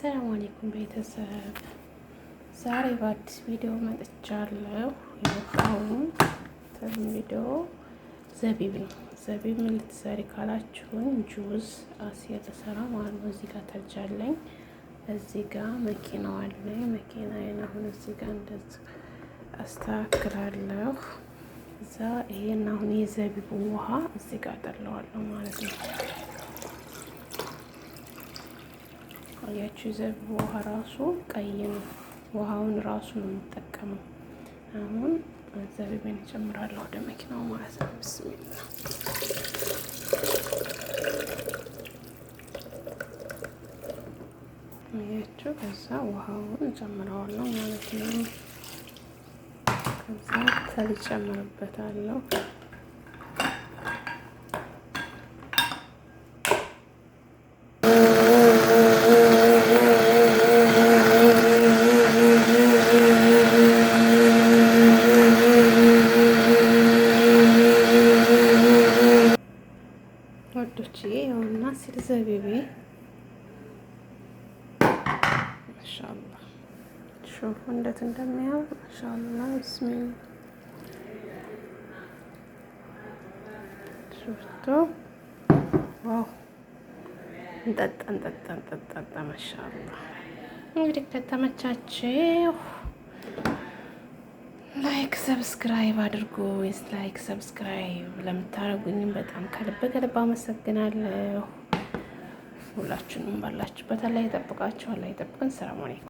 አሰላሙ አለይኩም ቤተሰብ፣ ዛሬ በአዲስ ቪዲዮ መጥቻለሁ። የመጣሁም ቪዲዮ ዘቢብ ነው። ዘቢብ ምን ልትሰሪ ካላችሁን ጁስ አሲያ ተሰራ ማለት ነው። እዚህ ጋር ተርጃለኝ፣ እዚህ ጋር መኪናው አለኝ። መኪናዬን አሁን እዚህ ጋር እንደዚህ አስተካክላለሁ። እዛ ይሄን አሁን የዘቢቡ ውሃ እዚህ ጋር ጠለዋለሁ ማለት ነው። አያችሁ የዘቢቡ ውሃ ራሱ ቀይ ነው። ውሃውን ራሱ ነው የምጠቀመው። አሁን ዘቢቤን እጨምራለሁ ወደ መኪናው ማለት ነው። ብስሚላ አያችሁ፣ ከዛ ውሃውን እጨምረዋለሁ ማለት ነው። ከዛ ተጨምርበታለሁ። ወዶች ይኸውና ሲል ዘቢቤ ማሻአላህ ሹፉ እንዴት እንደሚያምር ማሻአላህ። ብስሚላ ሹፍቱ ዋው! እንጠጣ ማሻአላህ። እንግዲህ ከተመቻችሁ ላይክ ሰብስክራይብ አድርጉ። ላይክ ሰብስክራይብ ለምታደርጉኝም በጣም ከልብ አመሰግናለሁ። ሁላችሁንም ባላችሁበት አላህ ይጠብቃችሁ፣ አላህ ይጠብቀን። ሰላም አለይኩም።